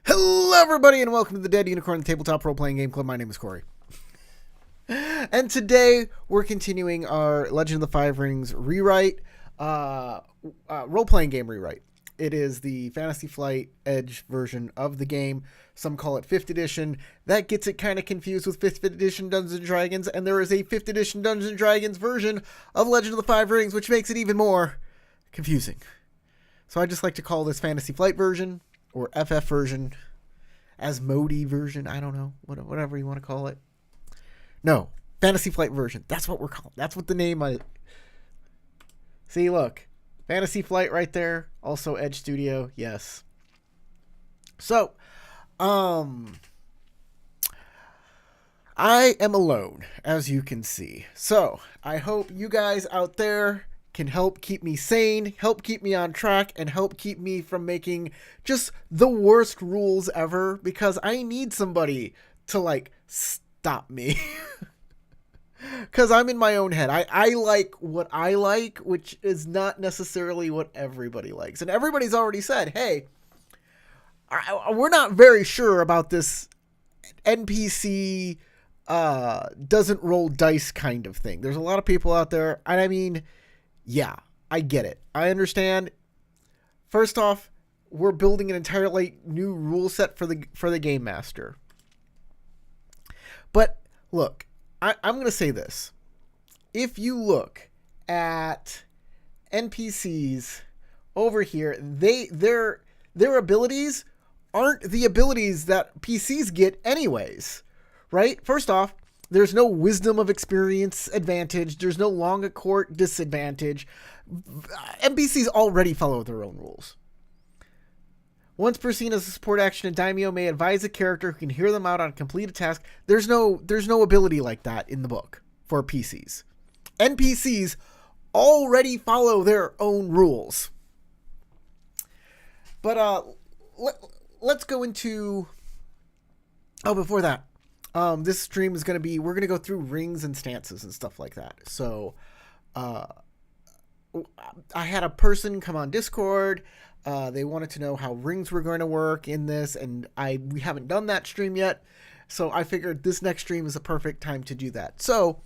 Hello, everybody, and welcome to the Dead Unicorn Tabletop Role-Playing Game Club. My name is Corey. And today, we're continuing our Legend of the Five Rings rewrite, role-playing game rewrite. It is the Fantasy Flight Edge version of the game. Some call it 5th edition. That gets it kind of confused with 5th edition Dungeons & Dragons, and there is a 5th edition Dungeons & Dragons version of Legend of the Five Rings, which makes it even more confusing. So I just like to call this Fantasy Flight version, or FF version, Asmodee version, I don't know, whatever you want to call it. No, Fantasy Flight version. That's what we're calling. That's what the name is. See, look. Fantasy Flight right there. Also Edge Studio. Yes. So, I am alone, as you can see. So, I hope you guys out there can help keep me sane, help keep me on track, and help keep me from making just the worst rules ever, because I need somebody to, like, stop me. Because I'm in my own head. I like what I like, which is not necessarily what everybody likes. And everybody's already said, hey, we're not very sure about this NPC doesn't roll dice kind of thing. There's a lot of people out there, and I mean, yeah, I get it. I understand. First off, we're building an entirely new rule set for the game master. But look, I'm going to say this. If you look at NPCs over here, their abilities aren't the abilities that PCs get anyways, right? First off, there's no wisdom of experience advantage. There's no long at court disadvantage. NPCs already follow their own rules. Once per scene as a support action, a daimyo may advise a character who can hear them out on a completed task. There's no ability like that in the book for PCs. NPCs already follow their own rules. But let's go into... Oh, before that. This stream is going to be, we're going to go through rings and stances and stuff like that. So, I had a person come on Discord. They wanted to know how rings were going to work in this, and we haven't done that stream yet. So I figured this next stream is a perfect time to do that. So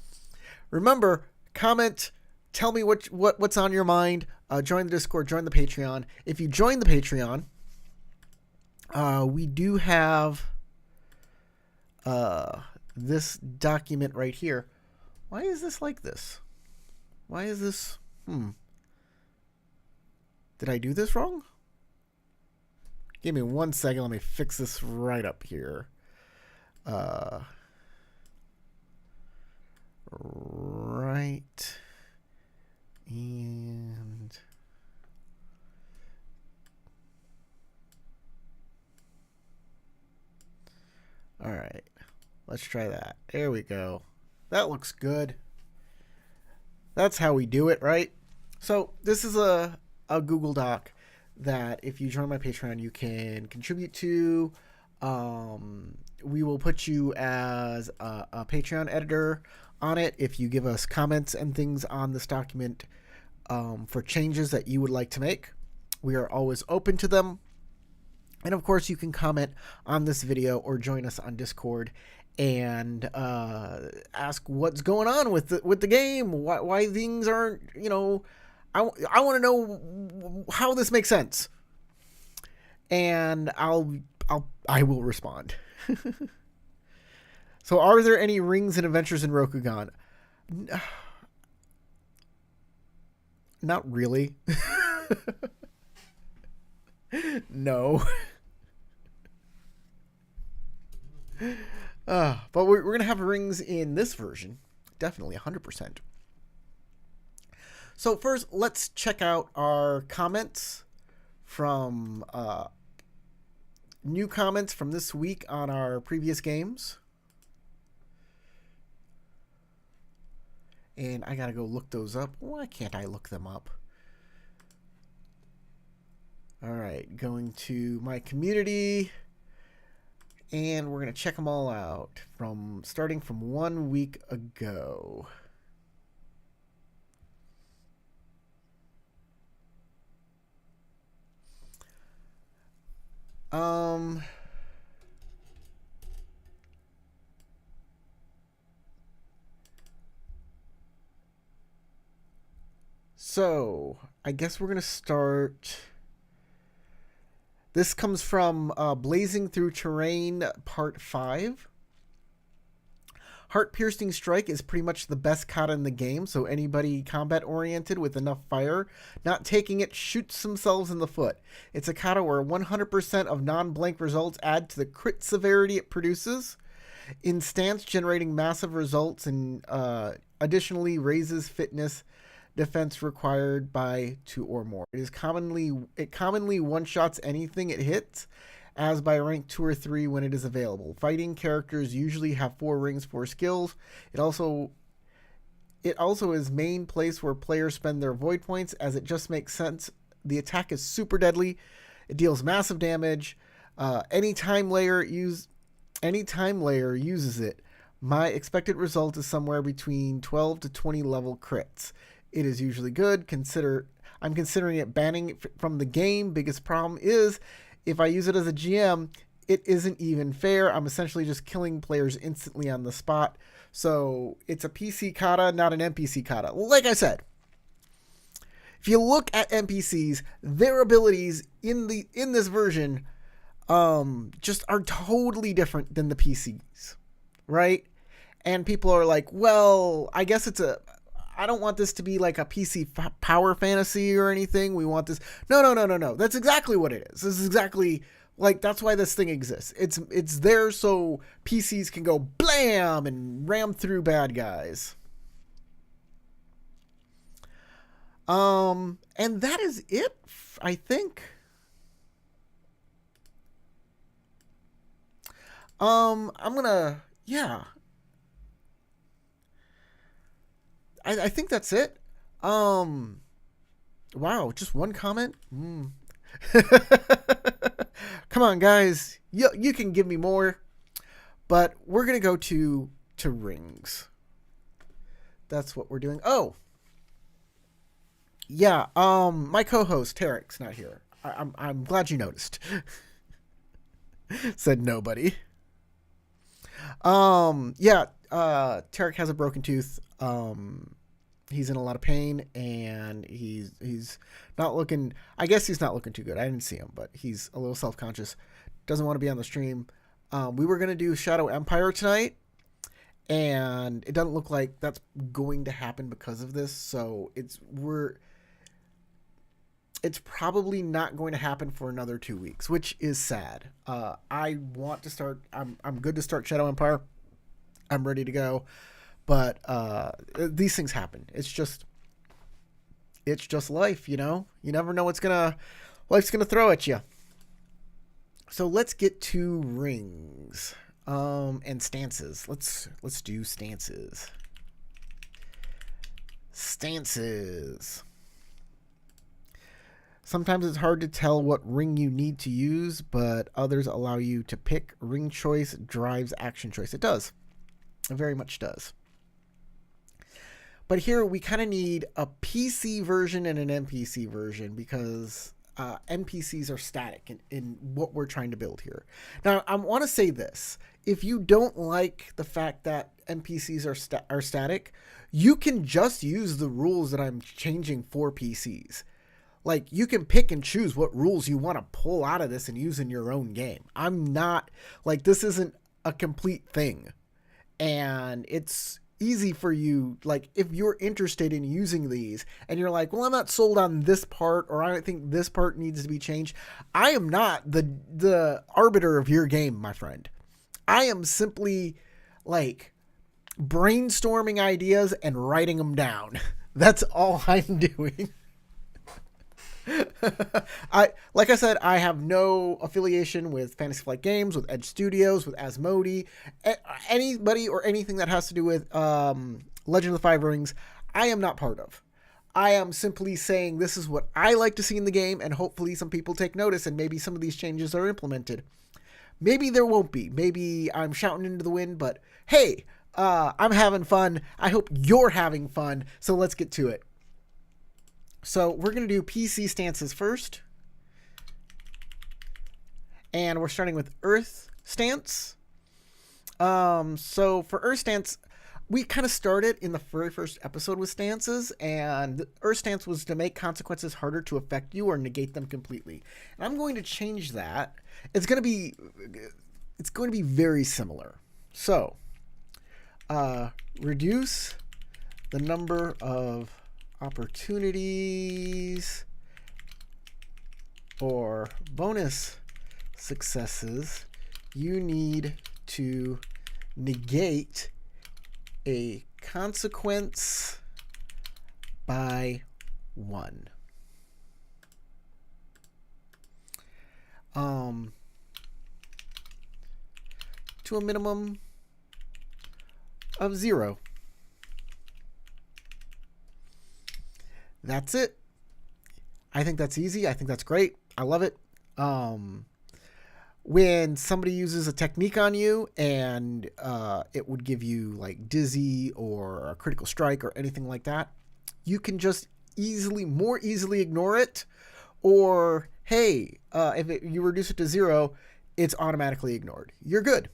remember, comment, tell me what's on your mind. Join the Discord, join the Patreon. If you join the Patreon, we do have this document right here. Why is this like this? Why is this? Did I do this wrong? Give me 1 second. Let me fix this right up here. Right. And... all right. Let's try that. There we go. That looks good. That's how we do it, right? So this is a Google Doc that if you join my Patreon, you can contribute to. We will put you as a Patreon editor on it if you give us comments and things on this document for changes that you would like to make. We are always open to them. And of course, you can comment on this video or join us on Discord and ask what's going on with the game, why things aren't, I want to know how this makes sense, and I will respond. So, are there any rings and adventures in Rokugan? Not really. No. But we're going to have rings in this version. Definitely 100%. So first, let's check out our comments from new comments from this week on our previous games. And I got to go look those up. Why can't I look them up? All right, going to my community. And we're going to check them all out starting from 1 week ago. So I guess we're gonna start. This comes from Blazing Through Terrain Part 5. Heart-Piercing Strike is pretty much the best kata in the game, so anybody combat-oriented with enough fire, not taking it shoots themselves in the foot. It's a kata where 100% of non-blank results add to the crit severity it produces. In stance, generating massive results and additionally raises fitness defense required by 2 or more. It commonly one-shots anything it hits, as by rank 2 or 3 when it is available. Fighting characters usually have 4 rings, 4 skills. It also is main place where players spend their void points, as it just makes sense. The attack is super deadly. It deals massive damage. Any time layer uses it. My expected result is somewhere between 12 to 20 level crits. It is usually good. I'm considering it banning it from the game. Biggest problem is, if I use it as a GM, it isn't even fair. I'm essentially just killing players instantly on the spot. So it's a PC kata, not an NPC kata. Like I said, if you look at NPCs, their abilities in this version just are totally different than the PCs, right? And people are like, well, I guess I don't want this to be like a PC power fantasy or anything. We want this. No. That's exactly what it is. This is exactly like, that's why this thing exists. It's there so PCs can go blam and ram through bad guys. And that is it, I think. I'm gonna, yeah. I think that's it. Wow, just one comment? Come on, guys. You can give me more. But we're going to go to rings. That's what we're doing. Oh. Yeah, my co-host, Tarek's not here. I'm glad you noticed. Said nobody. Yeah, Tarek has a broken tooth. He's in a lot of pain, and he's not looking, I guess he's not looking too good. I didn't see him, but he's a little self-conscious. Doesn't want to be on the stream. We were going to do Shadow Empire tonight, and it doesn't look like that's going to happen because of this. So it's probably not going to happen for another 2 weeks, which is sad. I want to start, I'm good to start Shadow Empire. I'm ready to go. But these things happen. It's just life, you know? You never know life's gonna throw at you. So let's get to rings. And stances. Let's do stances. Stances. Sometimes it's hard to tell what ring you need to use, but others allow you to pick. Ring choice drives action choice. It does. It very much does. But here we kind of need a PC version and an NPC version, because NPCs are static in what we're trying to build here. Now, I want to say this. If you don't like the fact that NPCs are static, you can just use the rules that I'm changing for PCs. Like, you can pick and choose what rules you want to pull out of this and use in your own game. I'm not, like, this isn't a complete thing. And it's easy for you, like, if you're interested in using these and you're like, well, I'm not sold on this part, or I don't think this part needs to be changed. I am not the arbiter of your game, my friend. I am simply like brainstorming ideas and writing them down. That's all I'm doing. Like I said, I have no affiliation with Fantasy Flight Games, with Edge Studios, with Asmodee, anybody or anything that has to do with Legend of the Five Rings. I am not part of. I am simply saying this is what I like to see in the game, and hopefully some people take notice and maybe some of these changes are implemented. Maybe there won't be. Maybe I'm shouting into the wind, but hey, I'm having fun. I hope you're having fun. So let's get to it. So we're going to do PC stances first. And we're starting with Earth stance. So for Earth stance, we kind of started in the very first episode with stances, and the Earth stance was to make consequences harder to affect you or negate them completely. And I'm going to change that. It's going to be very similar. So, reduce the number of opportunities or bonus successes you need to negate a consequence by 1. To a minimum of 0. That's it. I think that's easy. I think that's great. I love it. When somebody uses a technique on you and it would give you like dizzy or a critical strike or anything like that, you can just more easily ignore it. Or, hey, if you reduce it to 0, it's automatically ignored. You're good.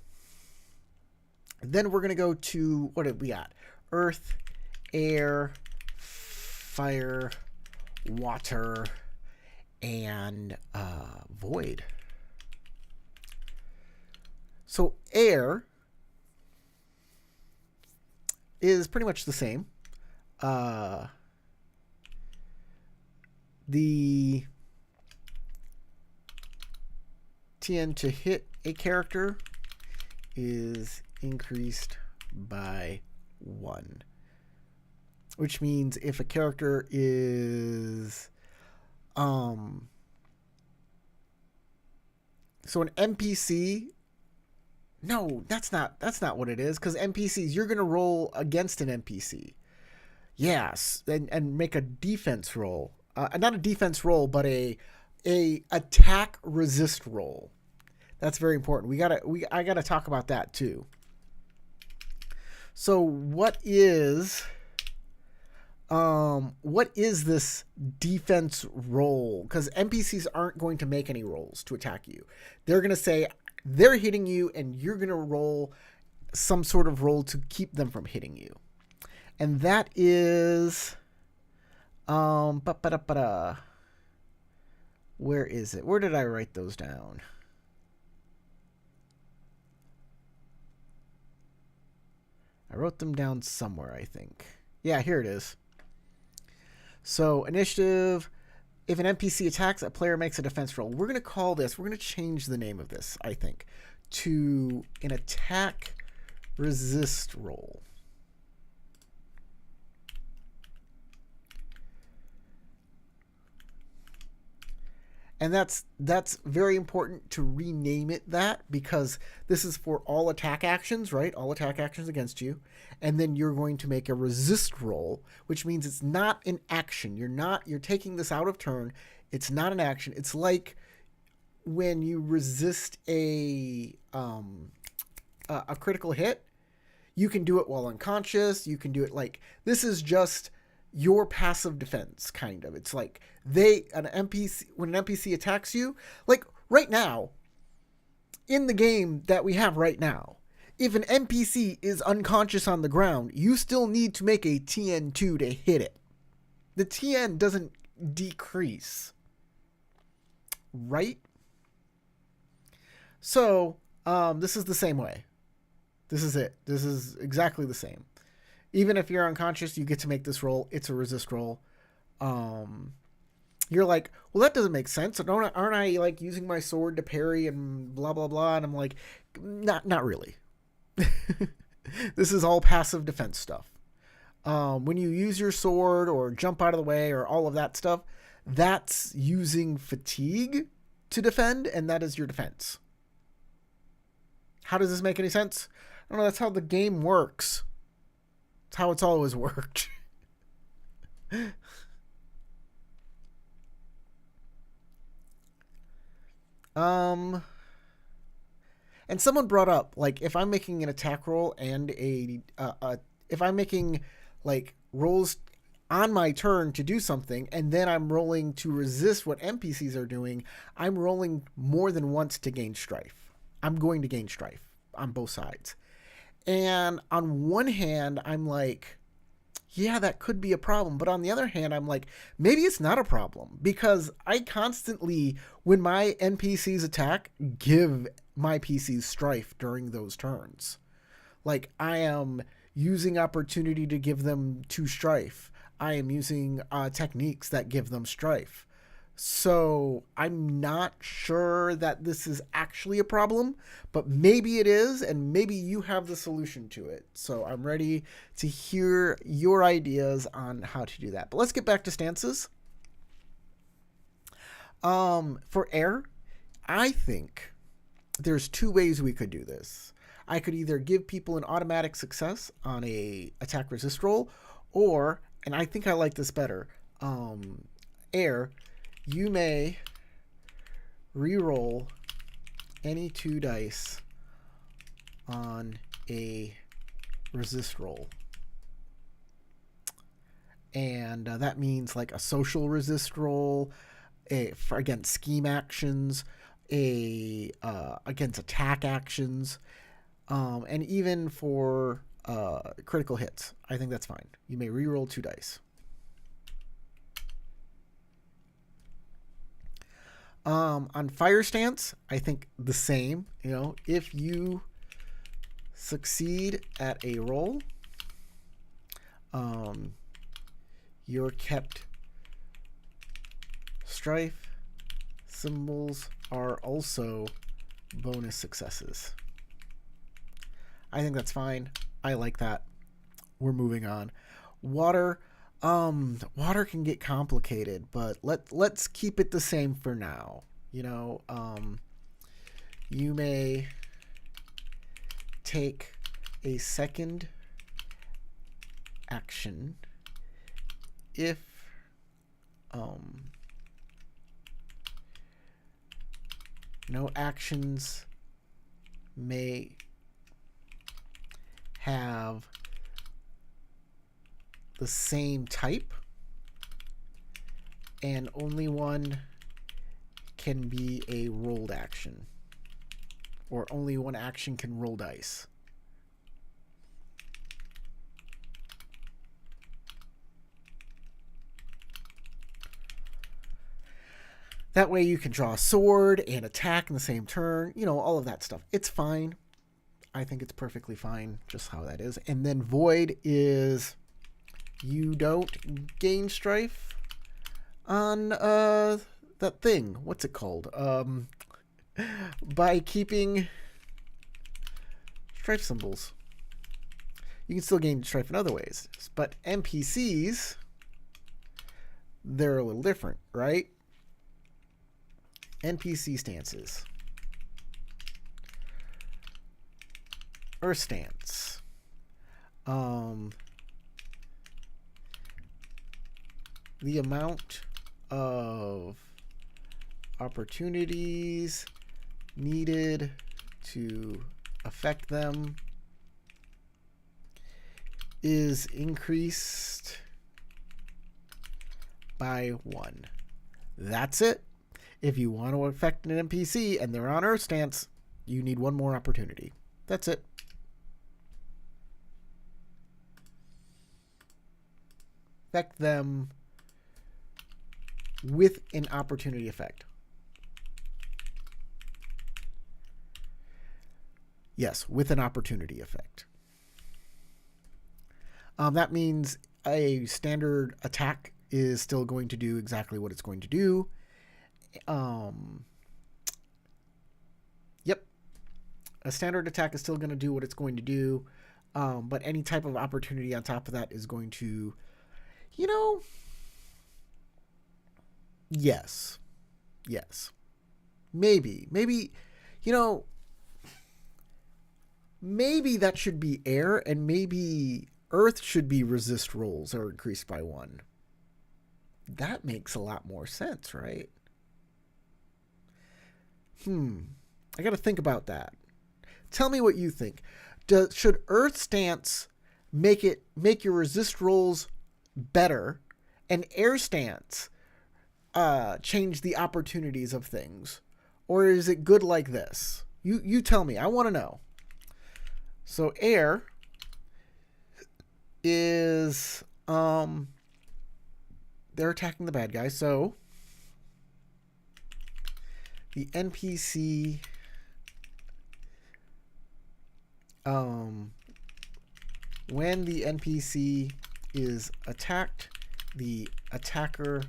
Then we're going to go to, what did we got? Earth, air, fire, water, and void. So air is pretty much the same. The TN to hit a character is increased by 1. Which means if a character is so an NPC, no, that's not what it is, because NPCs, you're going to roll against an NPC. Yes, and make a defense roll. Not a defense roll, but a attack resist roll. That's very important. I gotta talk about that too. So what is this defense roll? Because NPCs aren't going to make any rolls to attack you. They're going to say they're hitting you, and you're going to roll some sort of roll to keep them from hitting you. And that is where is it? Where did I write those down? I wrote them down somewhere, I think. Yeah, here it is. So, initiative, if an NPC attacks, a player makes a defense roll. We're going to change the name of this, I think, to an attack resist roll. And that's very important to rename it that, because this is for all attack actions, right? All attack actions against you. And then you're going to make a resist roll, which means it's not an action. You're taking this out of turn. It's not an action. It's like when you resist a critical hit, you can do it while unconscious. You can do it this is just your passive defense, kind of. It's like when an NPC attacks you, like right now, in the game that we have right now, if an NPC is unconscious on the ground, you still need to make a TN2 to hit it. The TN doesn't decrease. Right? So, this is the same way. This is it. This is exactly the same. Even if you're unconscious, you get to make this roll. It's a resist roll. You're like, well, that doesn't make sense. Aren't I like using my sword to parry and blah, blah, blah? And I'm like, not really. This is all passive defense stuff. When you use your sword or jump out of the way or all of that stuff, that's using fatigue to defend, and that is your defense. How does this make any sense? I don't know. That's how the game works. It's how it's always worked. And someone brought up, like, if I'm making an attack roll and if I'm making like rolls on my turn to do something, and then I'm rolling to resist what NPCs are doing, I'm rolling more than once to gain strife. I'm going to gain strife on both sides. And on one hand, I'm like, yeah, that could be a problem. But on the other hand, I'm like, maybe it's not a problem because I constantly, when my NPCs attack, give my PCs strife during those turns. Like, I am using opportunity to give them two strife. I am using techniques that give them strife. So I'm not sure that this is actually a problem, but maybe it is, and maybe you have the solution to it. So I'm ready to hear your ideas on how to do that. But let's get back to stances. For air, I think there's two ways we could do this. I could either give people an automatic success on a attack resist roll, or, and I think I like this better, air, you may re-roll any 2 dice on a resist roll. And that means like a social resist roll, against scheme actions, against attack actions, and even for critical hits. I think that's fine. You may re-roll 2 dice. On fire stance, I think the same. You know, if you succeed at a roll, your kept strife symbols are also bonus successes. I think that's fine. I like that. We're moving on. Water. Water can get complicated, but let's keep it the same for now. You know, you may take a second action if no actions may have the same type, and only one can be a rolled action, or only one action can roll dice. That way you can draw a sword and attack in the same turn, you know, all of that stuff. It's fine. I think it's perfectly fine just how that is. And then void is you don't gain strife on that thing. What's it called? By keeping strife symbols. You can still gain strife in other ways. But NPCs, they're a little different, right? NPC stances. Earth stance. The amount of opportunities needed to affect them is increased by 1. That's it. If you want to affect an NPC and they're on Earth stance, you need 1 more opportunity. That's it. Affect them with an opportunity effect. Yes, with an opportunity effect. That means a standard attack is still going to do exactly what it's going to do. Yep. A standard attack is still going to do what it's going to do. But any type of opportunity on top of that is going to, you know, yes. Maybe, you know, maybe that should be air, and maybe earth should be resist rolls are increased by 1. That makes a lot more sense, right? I got to think about that. Tell me what you think. Should earth stance make your resist rolls better, and air stance change the opportunities of things, or is it good like this? You tell me. I want to know. So air is they're attacking the bad guy. So the NPC when the NPC is attacked, the attacker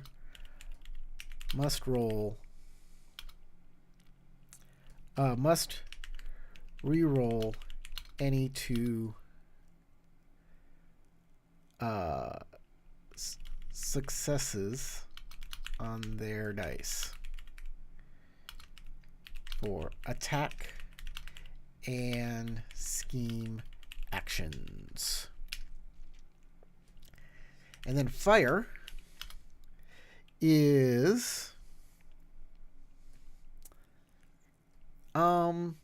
must re-roll any two successes on their dice for attack and scheme actions. And then fire is I'm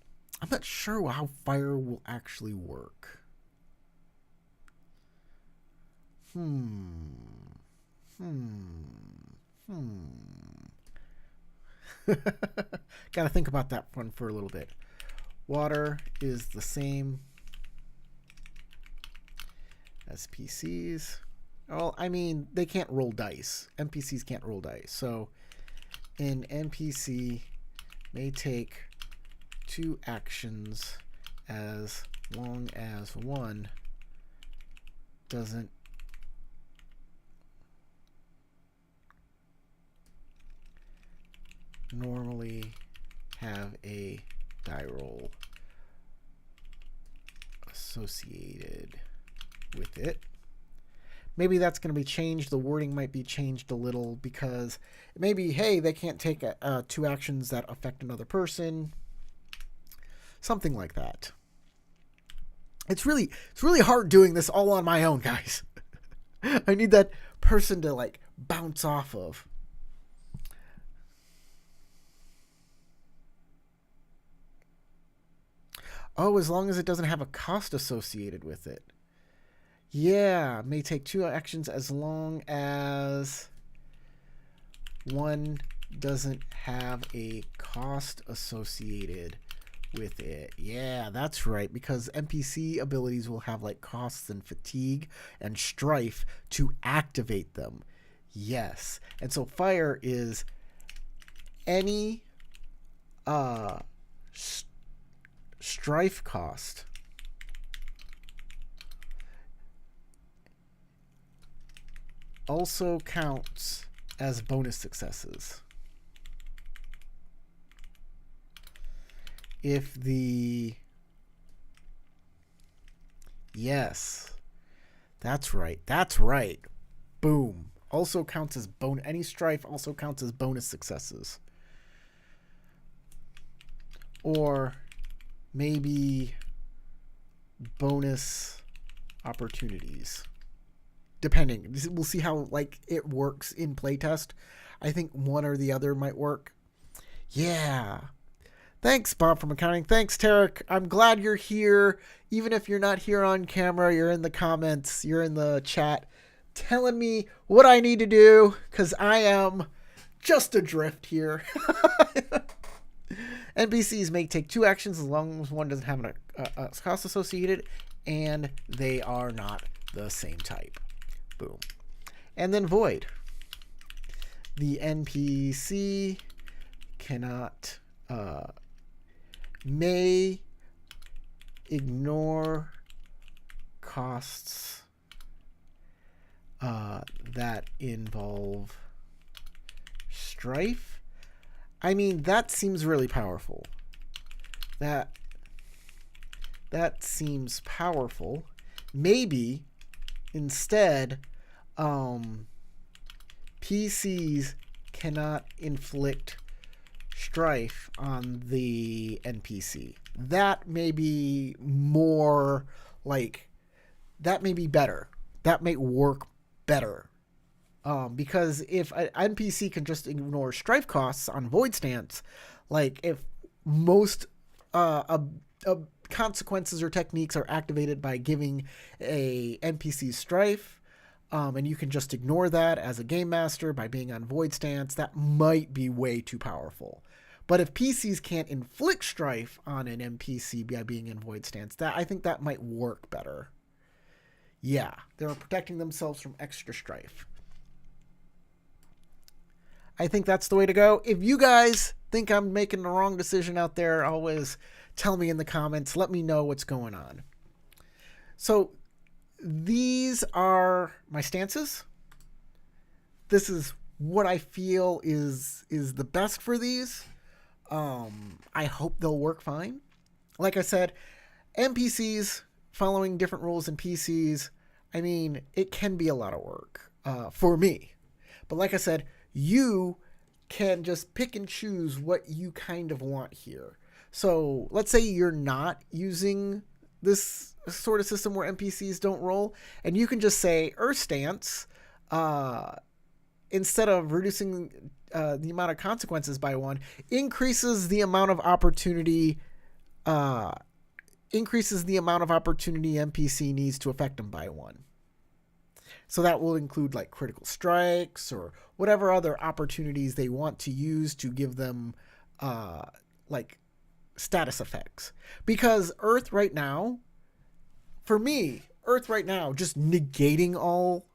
not sure how fire will actually work. Gotta think about that one for a little bit. Water is the same as PCs. Well, I mean, they can't roll dice. NPCs can't roll dice. So an NPC may take 2 actions as long as one doesn't normally have a die roll associated with it. Maybe that's going to be changed. The wording might be changed a little because maybe, hey, they can't take 2 actions that affect another person. Something like that. It's really hard doing this all on my own, guys. I need that person to like bounce off of. Oh, as long as it doesn't have a cost associated with it. Yeah, may take 2 actions as long as one doesn't have a cost associated with it. Yeah, that's right, because NPC abilities will have like costs and fatigue and strife to activate them. Yes. And so fire is any strife cost also counts as bonus successes if the yes, that's right, boom, also counts as any strife also counts as bonus successes, or maybe bonus opportunities, depending. We'll see how like it works in playtest. I think one or the other might work. Yeah. Thanks, Bob from accounting. Thanks, Tarek. I'm glad you're here. Even if you're not here on camera, you're in the comments, you're in the chat telling me what I need to do, because I am just adrift here. NPCs may take 2 actions as long as one doesn't have a cost associated, and they are not the same type. Boom. And then void. The NPC cannot may ignore costs that involve strife. I mean, that seems really powerful. That seems powerful. Maybe instead, PCs cannot inflict strife on the NPC. That may be more like, that may be better. That may work better. Because if an NPC can just ignore strife costs on void stance, like if most consequences or techniques are activated by giving a NPC strife, and you can just ignore that as a game master by being on void stance, that might be way too powerful. But if PCs can't inflict strife on an NPC by being in void stance, I think that might work better. Yeah, they're protecting themselves from extra strife. I think that's the way to go. If you guys think I'm making the wrong decision out there, always tell me in the comments. Let me know what's going on. So these are my stances. This is what I feel is the best for these. I hope they'll work fine. Like I said, NPCs following different rules in PCs, I mean, it can be a lot of work for me. But like I said, you can just pick and choose what you kind of want here. So let's say you're not using this sort of system where NPCs don't roll, and you can just say Earth Stance, instead of reducing the amount of consequences by 1, increases the amount of opportunity NPC needs to affect them by 1. So that will include like critical strikes or whatever other opportunities they want to use to give them like status effects. Because Earth right now, for me, just negating all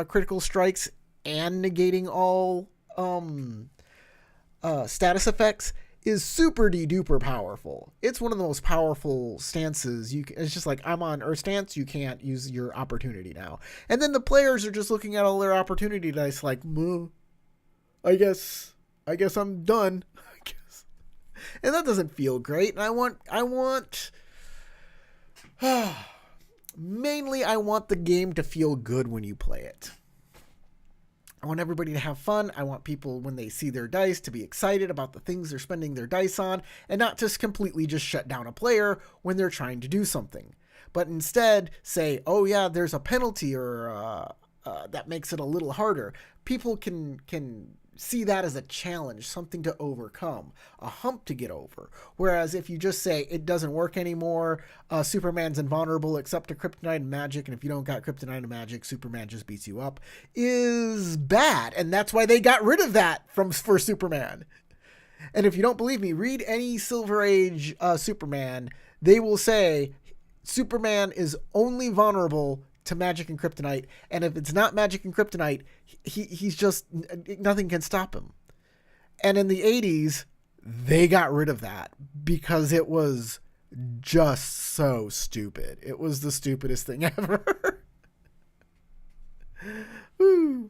critical strikes and negating all status effects is super de-duper powerful. It's one of the most powerful stances. It's just like, I'm on Earth Stance, you can't use your opportunity now. And then the players are just looking at all their opportunity dice like, I guess I'm done. I guess. And that doesn't feel great. And I want mainly I want the game to feel good when you play it. I want everybody to have fun. I want people, when they see their dice, to be excited about the things they're spending their dice on, and not just completely just shut down a player when they're trying to do something. But instead say, oh yeah, there's a penalty, or that makes it a little harder. People can see that as a challenge, something to overcome, a hump to get over. Whereas if you just say it doesn't work anymore, Superman's invulnerable except to kryptonite and magic, and if you don't got kryptonite and magic, Superman just beats you up, is bad. And that's why they got rid of that for Superman. And if you don't believe me, read any Silver Age Superman. They will say Superman is only vulnerable to magic and kryptonite, and if it's not magic and kryptonite, he's just, nothing can stop him. And in the 80s, they got rid of that because it was just so stupid. It was the stupidest thing ever. Woo.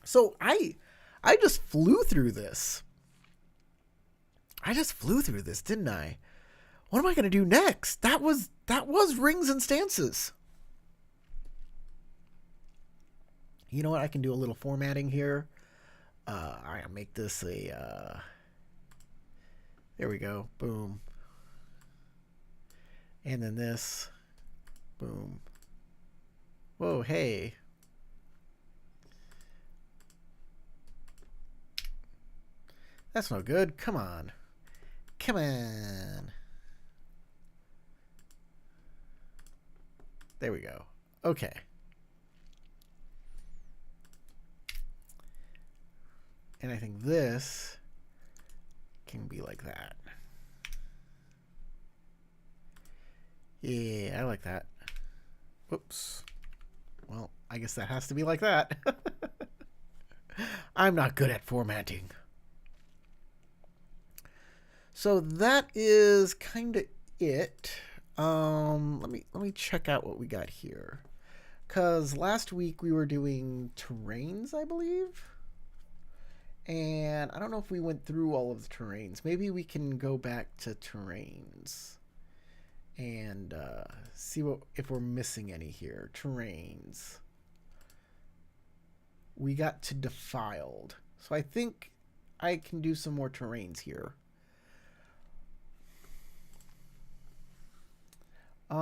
So I just flew through this. Didn't I? What am I going to do next? That was rings and stances. You know what? I can do a little formatting here. I'll make this a... there we go. Boom. And then this. Boom. Whoa, hey. That's no good. Come on. There we go. Okay. And I think this can be like that. Yeah, I like that. Whoops. Well, I guess that has to be like that. I'm not good at formatting. So that is kind of it. Let me check out what we got here. Because last week we were doing terrains, I believe. And I don't know if we went through all of the terrains. Maybe we can go back to terrains and see if we're missing any here. Terrains. We got to defiled. So I think I can do some more terrains here. We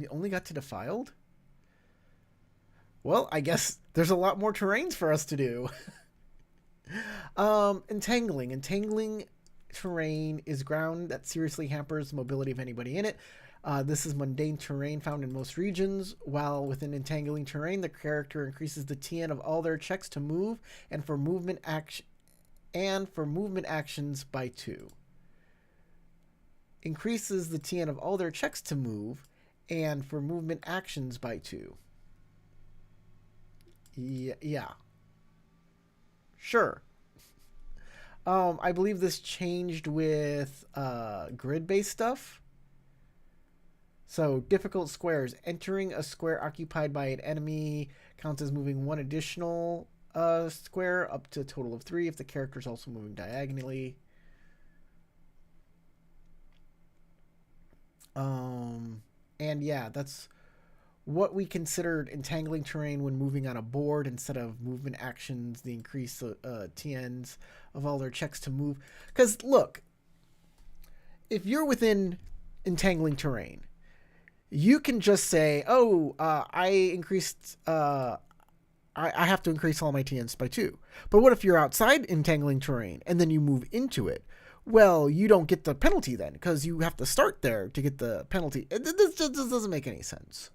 only got to defiled? Well, I guess there's a lot more terrains for us to do. Entangling. Entangling terrain is ground that seriously hampers the mobility of anybody in it. This is mundane terrain found in most regions. While within entangling terrain, the character increases the TN of all their checks to move and for movement actions by 2. Increases the TN of all their checks to move and for movement actions by 2. Yeah. Sure. I believe this changed with grid-based stuff. So, difficult squares. Entering a square occupied by an enemy counts as moving one additional square up to a total of 3 if the character is also moving diagonally. And yeah, that's what we considered entangling terrain when moving on a board instead of movement actions, the increase TNs of all their checks to move. Because, look, if you're within entangling terrain, you can just say, I increased, I have to increase all my TNs by 2. But what if you're outside entangling terrain and then you move into it? Well, you don't get the penalty then because you have to start there to get the penalty. This just doesn't make any sense.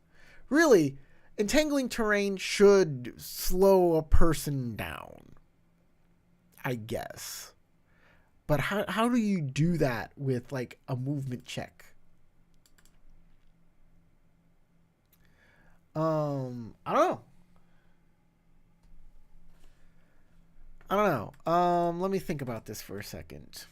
Really, entangling terrain should slow a person down, I guess. But how do you do that with like a movement check? I don't know. Let me think about this for a second.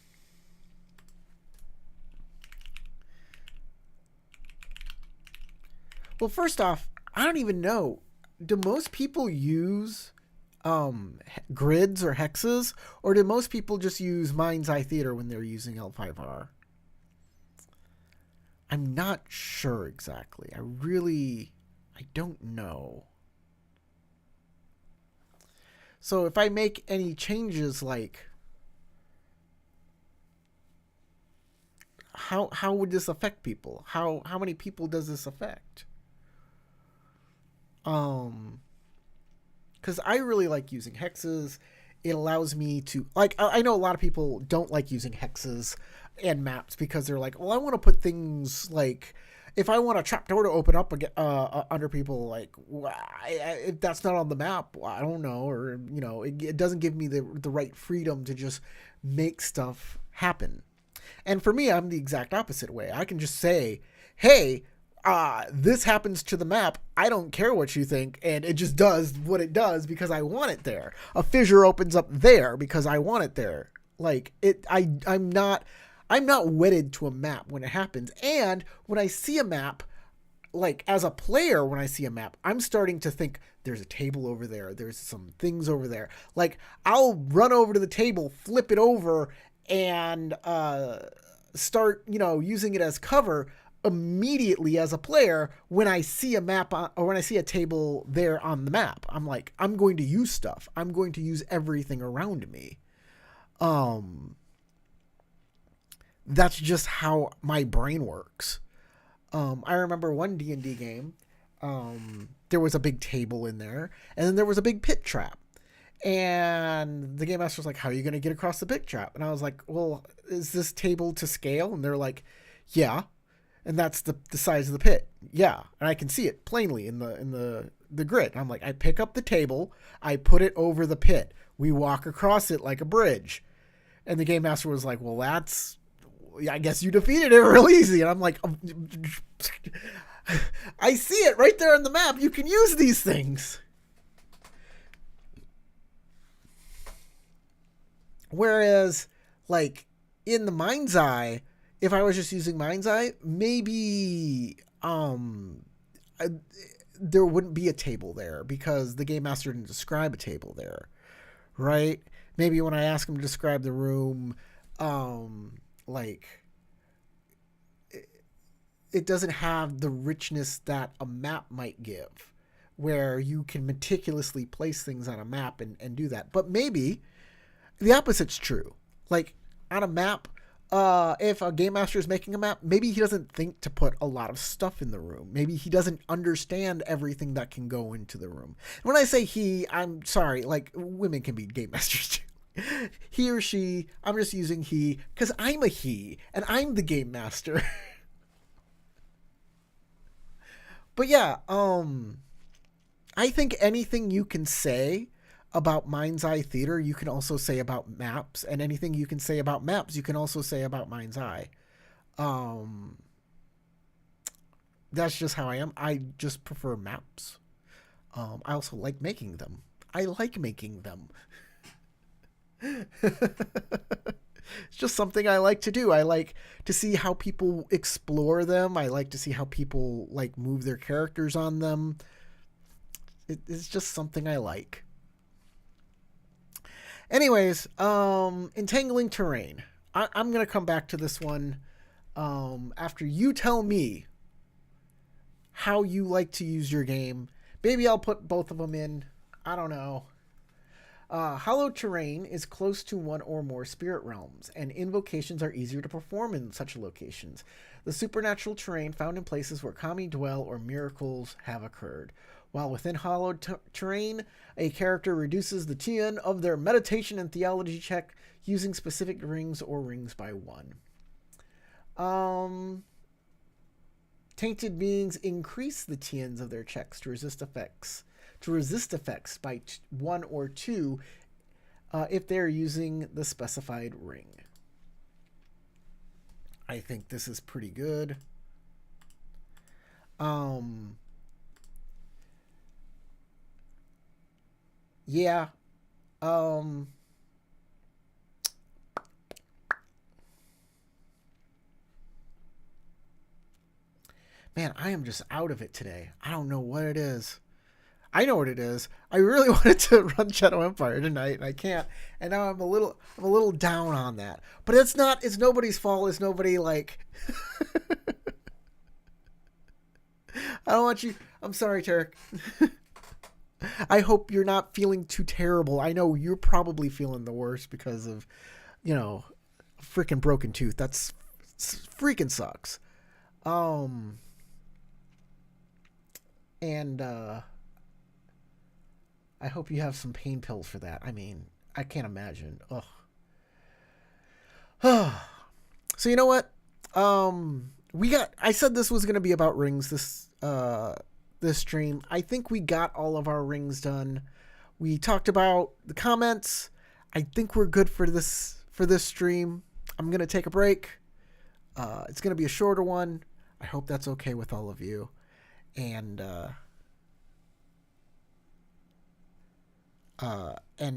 Well, first off, I don't even know. Do most people use grids or hexes, or do most people just use Mind's Eye Theater when they're using L5R? I'm not sure exactly. I don't know. So if I make any changes, like how would this affect people? How many people does this affect? Because I really like using hexes. It allows me to, like, I know a lot of people don't like using hexes and maps because they're like, well, I want to put things like, if I want a trapdoor to open up under people, like, if that's not on the map, I don't know, or, you know, it doesn't give me the right freedom to just make stuff happen. And for me, I'm the exact opposite way. I can just say, hey, this happens to the map. I don't care what you think, and it just does what it does because I want it there. A fissure opens up there because I want it there. Like it, I'm not wedded to a map when it happens. And when I see a map, like as a player, when I see a map, I'm starting to think there's a table over there. There's some things over there. Like I'll run over to the table, flip it over, and start, using it as cover immediately as a player when I see a map or when I see a table there on the map. I'm like, I'm going to use stuff. I'm going to use everything around me. That's just how my brain works. I remember one D&D game, there was a big table in there, and then there was a big pit trap. And the game master was like, how are you going to get across the pit trap? And I was like, well, is this table to scale? And they're like, yeah. And that's the size of the pit. Yeah. And I can see it plainly in the grid. And I'm like, I pick up the table, I put it over the pit. We walk across it like a bridge. And the game master was like, well, I guess you defeated it real easy. And I'm like, I see it right there on the map. You can use these things. Whereas, like, in the Mind's Eye, if I was just using Mind's Eye, maybe there wouldn't be a table there because the game master didn't describe a table there, right? Maybe when I ask him to describe the room, it doesn't have the richness that a map might give, where you can meticulously place things on a map and do that. But maybe the opposite's true. Like, on a map, if a game master is making a map, maybe he doesn't think to put a lot of stuff in the room. Maybe he doesn't understand everything that can go into the room. When I say he, I'm sorry, like, women can be game masters too. He or she, I'm just using he because I'm a he and I'm the game master. But yeah, I think anything you can say about Mind's Eye Theater, you can also say about maps, and anything you can say about maps, you can also say about Mind's Eye. Um, that's just how I am. I just prefer maps. I also like making them. I like making them. It's just something I like to do. I like to see how people explore them. I like to see how people like move their characters on them. It's just something I like. Anyways, entangling terrain. I'm gonna come back to this one after you tell me how you like to use your game. Maybe I'll put both of them in. I don't know. Hallowed terrain is close to one or more spirit realms, and invocations are easier to perform in such locations. The supernatural terrain found in places where kami dwell or miracles have occurred. While within hallowed terrain, a character reduces the TN of their meditation and theology check using specific rings or rings by one. Tainted beings increase the TNs of their checks to resist effects by 1 or 2 if they're using the specified ring. I think this is pretty good. Yeah. Man, I am just out of it today. I don't know what it is. I know what it is. I really wanted to run Shadow Empire tonight, and I can't. And now I'm a little down on that. But it's not. It's nobody's fault. It's nobody like. I don't want you. I'm sorry, Tarek. I hope you're not feeling too terrible. I know you're probably feeling the worst because of, freaking broken tooth. That's freaking sucks. And I hope you have some pain pills for that. I mean, I can't imagine. Ugh. So you know what? I said this was gonna be about rings this stream. I think we got all of our rings done. We talked about the comments. I think we're good for this stream. I'm gonna take a break. It's gonna be a shorter one. I hope that's okay with all of you. And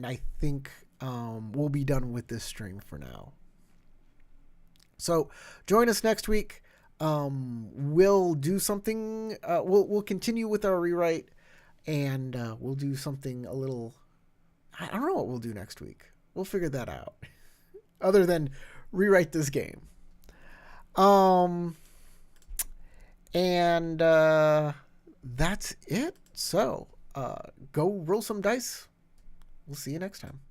I think we'll be done with this stream for now. So join us next week. We'll do something. We'll continue with our rewrite, and we'll do something a little. I don't know what we'll do next week. We'll figure that out. Other than rewrite this game. And that's it. So go roll some dice. We'll see you next time.